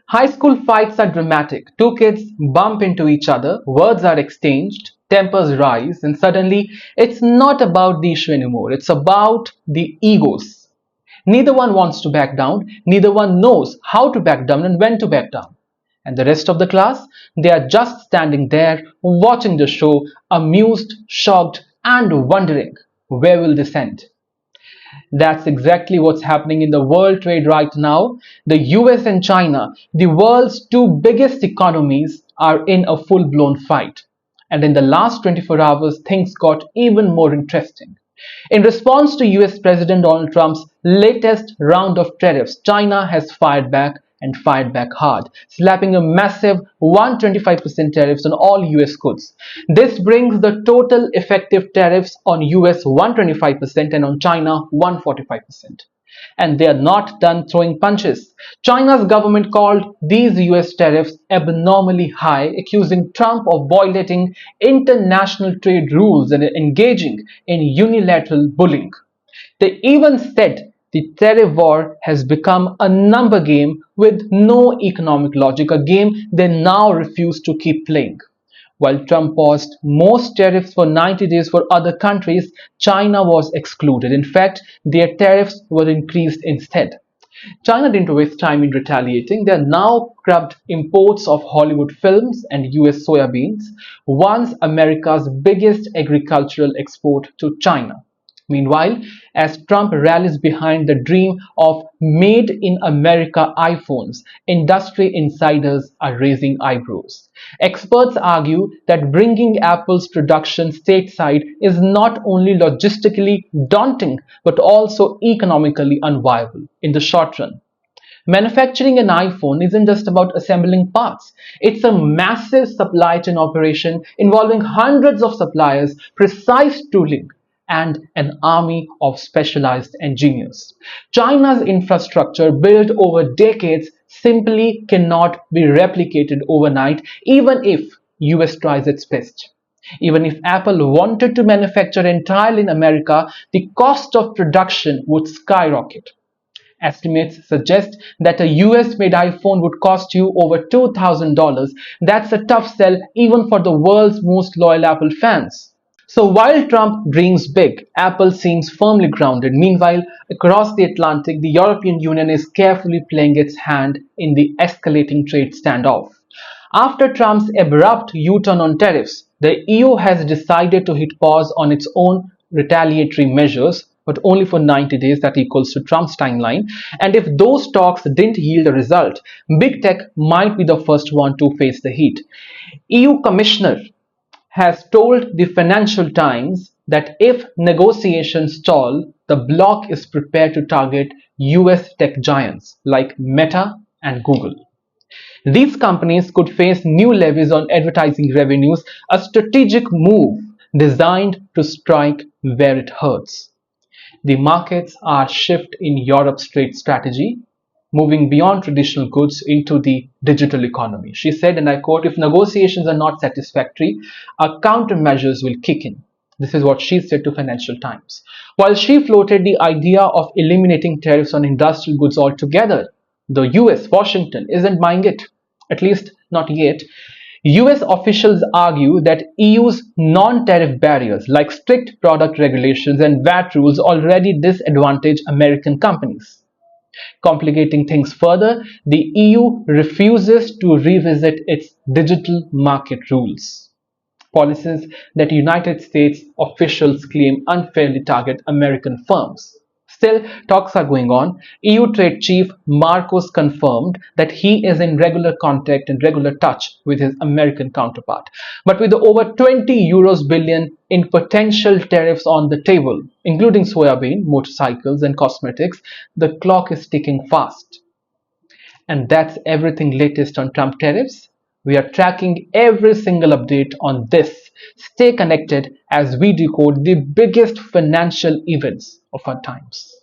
High school fights are dramatic. Two kids bump into each other, words are exchanged, tempers rise, and suddenly it's not about the issue anymore. It's about the egos. Neither one wants to back down, neither one knows how to back down and when to back down. And the rest of the class, they are just standing there watching the show, amused, shocked, and wondering where will this end? That's exactly what's happening in the world trade right now. The US and China, the world's two biggest economies, are in a full-blown fight. And in the last 24 hours, things got even more interesting. In response to US President Donald Trump's latest round of tariffs, China has fired back and fired back hard, slapping a massive 125% tariffs on all US goods. This brings the total effective tariffs on US 125% and on China 145%. And they are not done throwing punches. China's government called these US tariffs abnormally high, accusing Trump of violating international trade rules and engaging in unilateral bullying. They even said the tariff war has become a number game with no economic logic, a game they now refuse to keep playing. While Trump paused most tariffs for 90 days for other countries, China was excluded. In fact, their tariffs were increased instead. China didn't waste time in retaliating. They now curbed imports of Hollywood films and US soybeans, once America's biggest agricultural export to China. Meanwhile, as Trump rallies behind the dream of made in America iPhones, industry insiders are raising eyebrows. Experts argue that bringing Apple's production stateside is not only logistically daunting but also economically unviable in the short run. Manufacturing an iPhone isn't just about assembling parts. It's a massive supply chain operation involving hundreds of suppliers, precise tooling, and an army of specialized engineers. China's infrastructure, built over decades, simply cannot be replicated overnight, even if US tries its best. Even if Apple wanted to manufacture entirely in America, the cost of production would skyrocket. Estimates suggest that a US-made iPhone would cost you over $2,000. That's a tough sell even for the world's most loyal Apple fans. So while Trump dreams big, Apple seems firmly grounded. Meanwhile, across the Atlantic, the European Union is carefully playing its hand in the escalating trade standoff. After Trump's abrupt U-turn on tariffs, the EU has decided to hit pause on its own retaliatory measures, but only for 90 days, that equals to Trump's timeline. And if those talks didn't yield a result, big tech might be the first one to face the heat. EU Commissioner has told the Financial Times that if negotiations stall, the bloc is prepared to target US tech giants like Meta and Google. These companies could face new levies on advertising revenues, a strategic move designed to strike where it hurts. The markets are shifting in Europe's trade strategy, moving beyond traditional goods into the digital economy. She said, and I quote, "If negotiations are not satisfactory, our countermeasures will kick in." This is what she said to Financial Times. While she floated the idea of eliminating tariffs on industrial goods altogether, the US, Washington, isn't buying it, at least not yet. US officials argue that EU's non-tariff barriers like strict product regulations and VAT rules already disadvantage American companies. Complicating things further, the EU refuses to revisit its digital market rules, policies that United States officials claim unfairly target American firms. Still, talks are going on. EU Trade Chief Marcos confirmed that he is in regular contact and regular touch with his American counterpart. But with over 20 billion in potential tariffs on the table, including soybean, motorcycles, and cosmetics, the clock is ticking fast. And that's everything latest on Trump tariffs. We are tracking every single update on this. Stay connected as we decode the biggest financial events of our times.